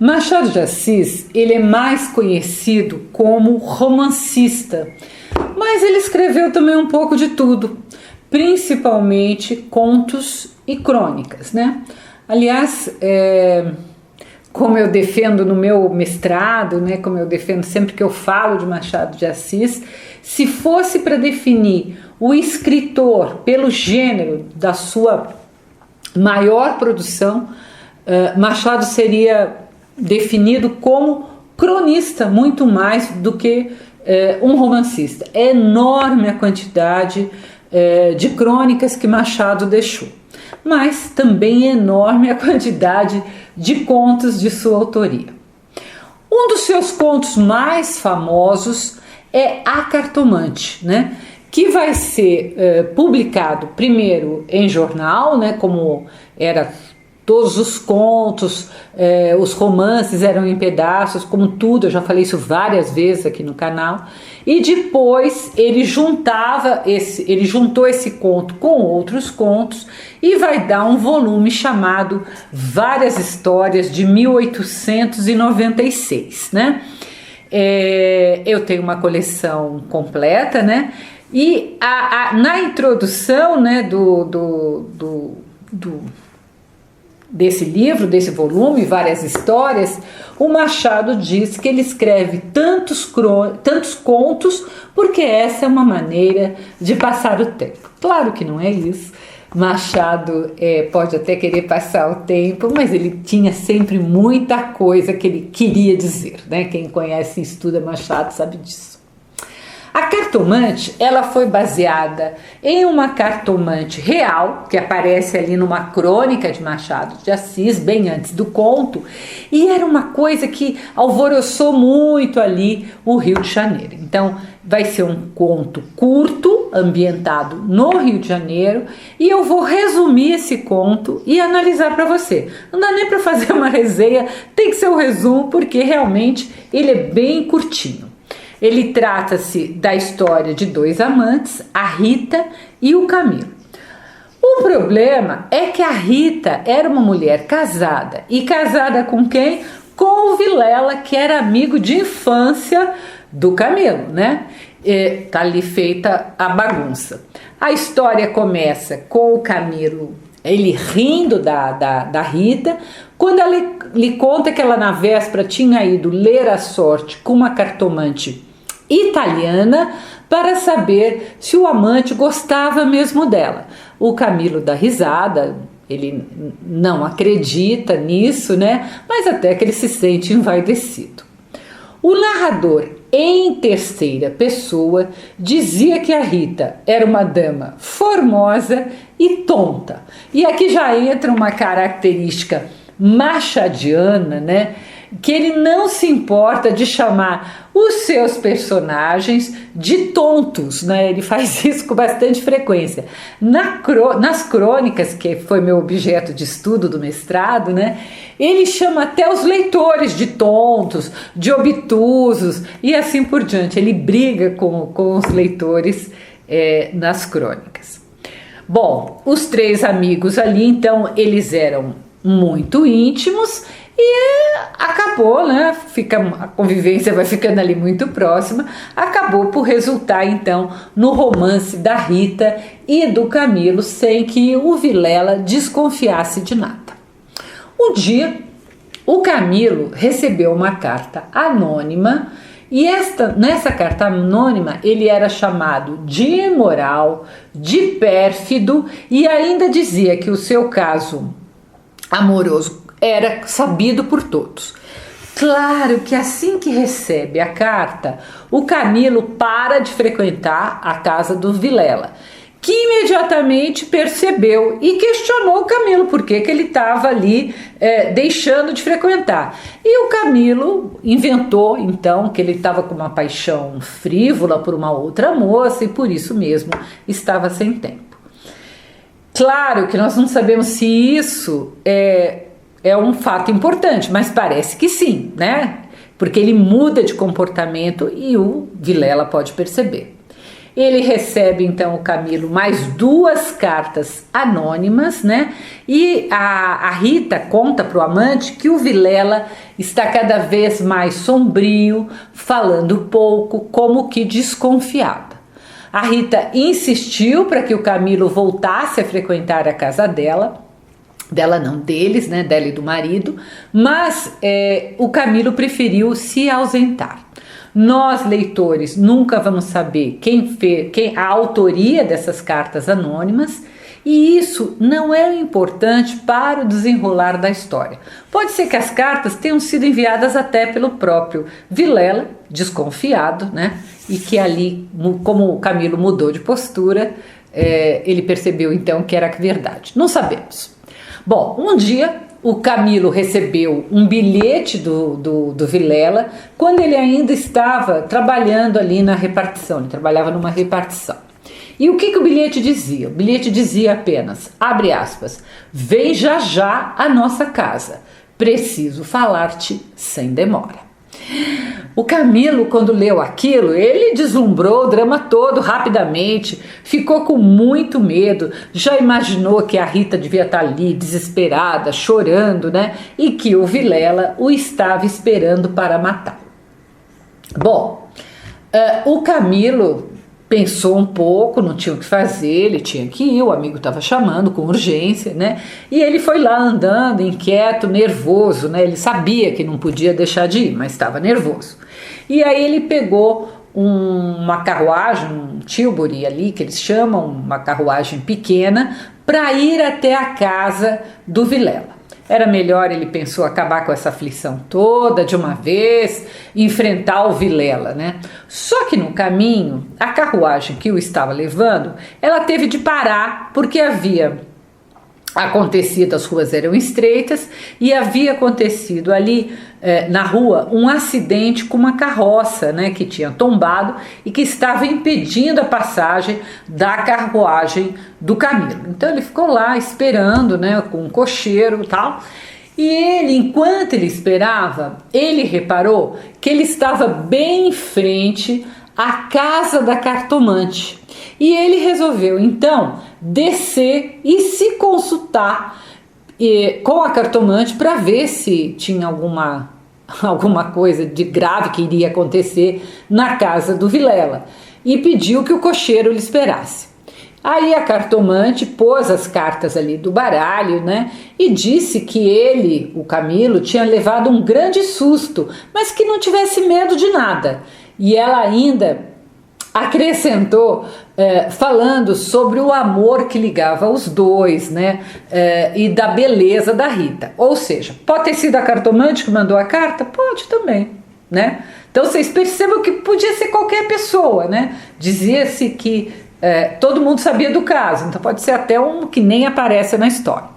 Machado de Assis, ele é mais conhecido como romancista, mas ele escreveu também um pouco de tudo, principalmente contos e crônicas, né? Aliás, como eu defendo no meu mestrado, né, como eu defendo sempre que eu falo de Machado de Assis, se fosse para definir o escritor pelo gênero da sua maior produção, Machado seria definido como cronista muito mais do que um romancista. É enorme a quantidade de crônicas que Machado deixou, mas também é enorme a quantidade de contos de sua autoria. Um dos seus contos mais famosos é A Cartomante, né? Que vai ser publicado primeiro em jornal, né? Como era todos os contos, os romances eram em pedaços, como tudo, eu já falei isso várias vezes aqui no canal. E depois ele juntou esse conto com outros contos e vai dar um volume chamado Várias Histórias, de 1896, né? Eu tenho uma coleção completa, né? E na introdução, né, desse livro, desse volume, Várias Histórias, o Machado diz que ele escreve tantos contos porque essa é uma maneira de passar o tempo. Claro que não é isso. Machado pode até querer passar o tempo, mas ele tinha sempre muita coisa que ele queria dizer, né? Quem conhece e estuda Machado sabe disso. A Cartomante, ela foi baseada em uma cartomante real, que aparece ali numa crônica de Machado de Assis, bem antes do conto, e era uma coisa que alvoroçou muito ali o Rio de Janeiro. Então, vai ser um conto curto, ambientado no Rio de Janeiro, e eu vou resumir esse conto e analisar para você. Não dá nem para fazer uma resenha, tem que ser um resumo, porque realmente ele é bem curtinho. Ele trata-se da história de dois amantes, a Rita e o Camilo. O problema é que a Rita era uma mulher casada. E casada com quem? Com o Vilela, que era amigo de infância do Camilo, né? Tá ali feita a bagunça. A história começa com o Camilo, ele rindo da Rita, quando ela lhe conta que ela na véspera tinha ido ler a sorte com uma cartomante italiana para saber se o amante gostava mesmo dela. O Camilo dá risada, ele não acredita nisso, né? Mas até que ele se sente envaidecido. O narrador, em terceira pessoa, dizia que a Rita era uma dama formosa e tonta. E aqui já entra uma característica machadiana, né? Que ele não se importa de chamar os seus personagens de tontos, né? Ele faz isso com bastante frequência. Nas crônicas, que foi meu objeto de estudo do mestrado, né? Ele chama até os leitores de tontos, de obtusos e assim por diante. Ele briga com os leitores nas crônicas. Bom, os três amigos ali, então, eles eram muito íntimos e acabou, né? A convivência vai ficando ali muito próxima. Acabou por resultar, então, no romance da Rita e do Camilo, sem que o Vilela desconfiasse de nada. Um dia, o Camilo recebeu uma carta anônima e nessa carta anônima ele era chamado de imoral, de pérfido e ainda dizia que o seu caso amoroso era sabido por todos. Claro que assim que recebe a carta, o Camilo para de frequentar a casa do Vilela, que imediatamente percebeu e questionou o Camilo por que ele estava ali deixando de frequentar. E o Camilo inventou então que ele estava com uma paixão frívola por uma outra moça e por isso mesmo estava sem tempo. Claro que nós não sabemos se isso é um fato importante, mas parece que sim, né? Porque ele muda de comportamento e o Vilela pode perceber. Ele recebe então o Camilo mais 2 cartas anônimas, né? E a Rita conta para o amante que o Vilela está cada vez mais sombrio, falando pouco, como que desconfiada. A Rita insistiu para que o Camilo voltasse a frequentar a casa dela não, deles, né, dela e do marido, mas o Camilo preferiu se ausentar. Nós, leitores, nunca vamos saber quem a autoria dessas cartas anônimas, e isso não é importante para o desenrolar da história. Pode ser que as cartas tenham sido enviadas até pelo próprio Vilela, desconfiado, né? E que ali, como o Camilo mudou de postura, ele percebeu então que era verdade. Não sabemos. Bom, um dia o Camilo recebeu um bilhete do Vilela quando ele ainda estava trabalhando ali na repartição, ele trabalhava numa repartição. E o que o bilhete dizia? O bilhete dizia apenas, abre aspas, vem já já à nossa casa, preciso falar-te sem demora. O Camilo, quando leu aquilo, ele deslumbrou o drama todo rapidamente, ficou com muito medo, já imaginou que a Rita devia estar ali desesperada, chorando, né? E que o Vilela o estava esperando para matar. Bom, o Camilo pensou um pouco, não tinha o que fazer, ele tinha que ir, o amigo estava chamando com urgência, né? E ele foi lá andando, inquieto, nervoso, né? Ele sabia que não podia deixar de ir, mas estava nervoso. E aí ele pegou uma carruagem, um tilbury ali, que eles chamam, uma carruagem pequena, para ir até a casa do Vilela. Era melhor, ele pensou, acabar com essa aflição toda de uma vez, enfrentar o Vilela, né? Só que no caminho, a carruagem que o estava levando, ela teve de parar porque havia acontecido, as ruas eram estreitas e havia acontecido ali na rua um acidente com uma carroça, né, que tinha tombado e que estava impedindo a passagem da carruagem do Camilo. Então ele ficou lá esperando, né, com um cocheiro e tal. E ele, enquanto ele esperava, ele reparou que ele estava bem em frente à casa da cartomante. E ele resolveu então descer e se consultar com a cartomante para ver se tinha alguma coisa de grave que iria acontecer na casa do Vilela, e pediu que o cocheiro lhe esperasse. Aí a cartomante pôs as cartas ali do baralho, né, e disse que ele, o Camilo, tinha levado um grande susto, mas que não tivesse medo de nada. E ela ainda acrescentou, falando sobre o amor que ligava os dois, né, e da beleza da Rita. Ou seja, pode ter sido a cartomante que mandou a carta? Pode também, né? Então vocês percebam que podia ser qualquer pessoa, né? Dizia-se que todo mundo sabia do caso, então pode ser até um que nem aparece na história.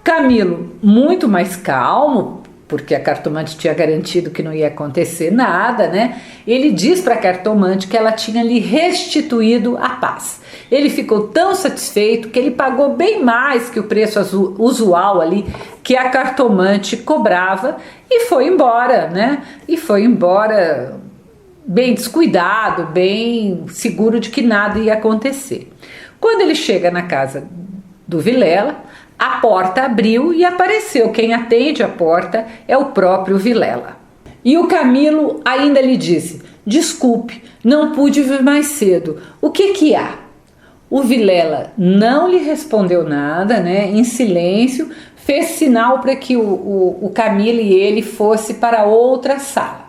Camilo, muito mais calmo, porque a cartomante tinha garantido que não ia acontecer nada, né? Ele diz para a cartomante que ela tinha lhe restituído a paz. Ele ficou tão satisfeito que ele pagou bem mais que o preço usual ali que a cartomante cobrava e foi embora, né? E foi embora bem descuidado, bem seguro de que nada ia acontecer. Quando ele chega na casa do Vilela, a porta abriu e apareceu. Quem atende a porta é o próprio Vilela. E o Camilo ainda lhe disse: desculpe, não pude vir mais cedo. O que há? O Vilela não lhe respondeu nada, né? Em silêncio, fez sinal para que o Camilo e ele fossem para outra sala.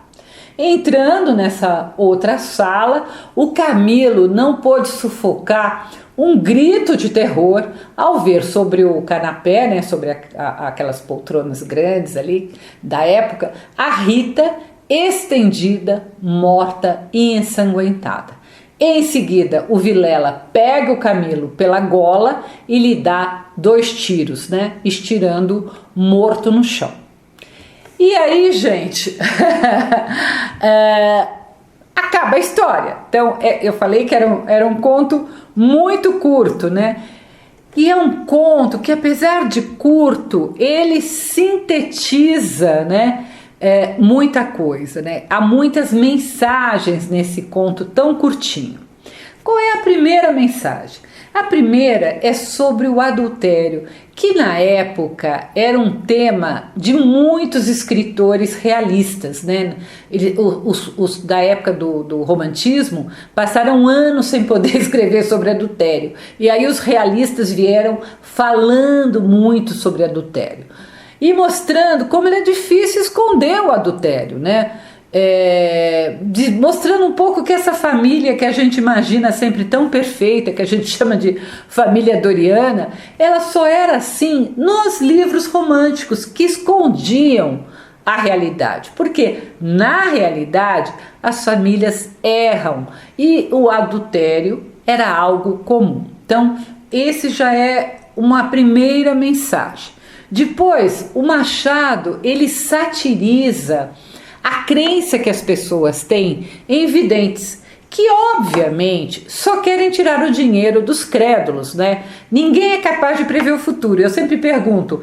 Entrando nessa outra sala, o Camilo não pôde sufocar um grito de terror ao ver sobre o canapé, né, sobre aquelas poltronas grandes ali da época, a Rita estendida, morta e ensanguentada. Em seguida, o Vilela pega o Camilo pela gola e lhe dá 2 tiros, né, estirando morto no chão. E aí, gente, acaba a história. Então, eu falei que era um conto muito curto, né? E é um conto que, apesar de curto, ele sintetiza, né, muita coisa, né? Há muitas mensagens nesse conto tão curtinho. Qual é a primeira mensagem? A primeira é sobre o adultério, que na época era um tema de muitos escritores realistas, né? Os da época do romantismo passaram anos sem poder escrever sobre adultério, e aí os realistas vieram falando muito sobre adultério e mostrando como era difícil esconder o adultério, né? Mostrando um pouco que essa família que a gente imagina sempre tão perfeita, que a gente chama de família doriana, ela só era assim nos livros românticos que escondiam a realidade, porque na realidade as famílias erram e o adultério era algo comum. Então esse já é uma primeira mensagem. Depois o Machado, ele satiriza a crença que as pessoas têm em videntes, que obviamente só querem tirar o dinheiro dos crédulos, né? Ninguém é capaz de prever o futuro. Eu sempre pergunto,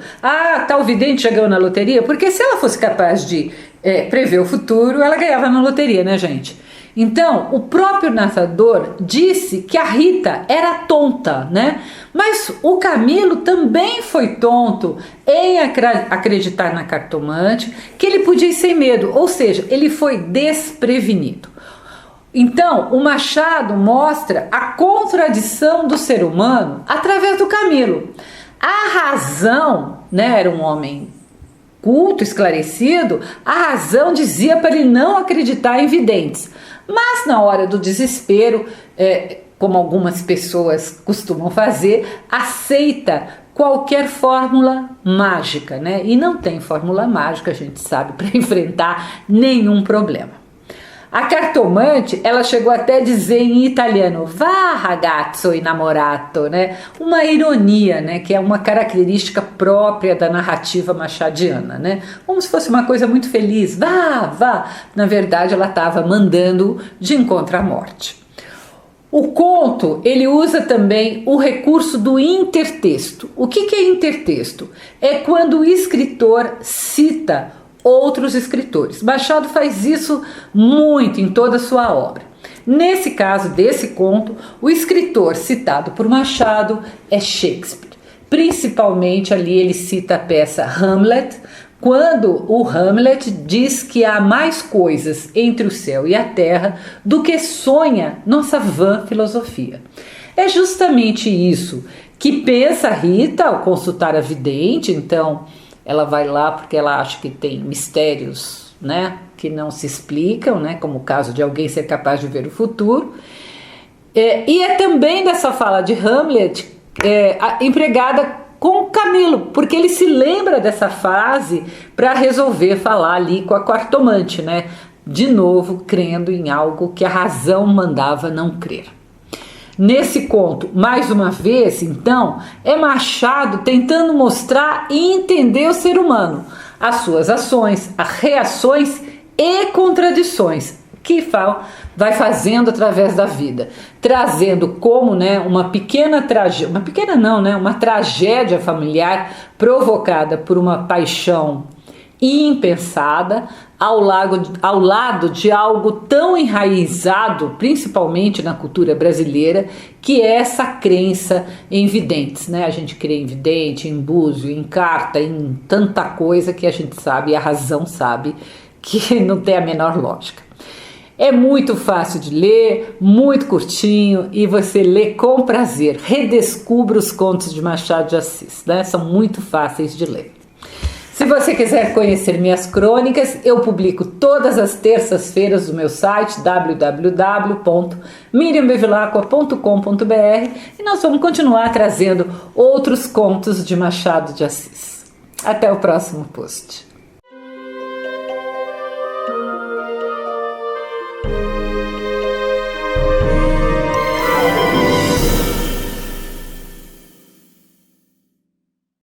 tal vidente já ganhou na loteria? Porque se ela fosse capaz de prever o futuro, ela ganhava na loteria, né, gente? Então, o próprio narrador disse que a Rita era tonta, né? Mas o Camilo também foi tonto em acreditar na cartomante, que ele podia ir sem medo, ou seja, ele foi desprevenido. Então, o Machado mostra a contradição do ser humano através do Camilo. A razão, né, era um homem culto, esclarecido, a razão dizia para ele não acreditar em videntes. Mas na hora do desespero, como algumas pessoas costumam fazer, aceita qualquer fórmula mágica, né? E não tem fórmula mágica, a gente sabe, para enfrentar nenhum problema. A cartomante, ela chegou até a dizer em italiano, "Va ragazzo innamorato", né? Uma ironia, né? Que é uma característica própria da narrativa machadiana, né? Como se fosse uma coisa muito feliz, "vá, vá". Na verdade, ela estava mandando de encontro à morte. O conto, ele usa também o recurso do intertexto. O que é intertexto? É quando o escritor cita outros escritores. Machado faz isso muito em toda a sua obra. Nesse caso desse conto, o escritor citado por Machado é Shakespeare. Principalmente ali ele cita a peça Hamlet, quando o Hamlet diz que há mais coisas entre o céu e a terra do que sonha nossa vã filosofia. É justamente isso que pensa Rita ao consultar a vidente. Então ela vai lá porque ela acha que tem mistérios, né, que não se explicam, né, como o caso de alguém ser capaz de ver o futuro. E é também dessa fala de Hamlet empregada com Camilo, porque ele se lembra dessa frase para resolver falar ali com a cartomante, né, de novo crendo em algo que a razão mandava não crer. Nesse conto, mais uma vez, então, é Machado tentando mostrar e entender o ser humano, as suas ações, as reações e contradições que vai fazendo através da vida, trazendo como, né, uma tragédia familiar provocada por uma paixão impensada, ao lado de algo tão enraizado, principalmente na cultura brasileira, que é essa crença em videntes, né? A gente crê em vidente, em búzio, em carta, em tanta coisa que a gente sabe, e a razão sabe, que não tem a menor lógica. É muito fácil de ler, muito curtinho, e você lê com prazer. Redescubra os contos de Machado de Assis, né? São muito fáceis de ler. Se você quiser conhecer minhas crônicas, eu publico todas as terças-feiras no meu site www.miriambevilacqua.com.br e nós vamos continuar trazendo outros contos de Machado de Assis. Até o próximo post.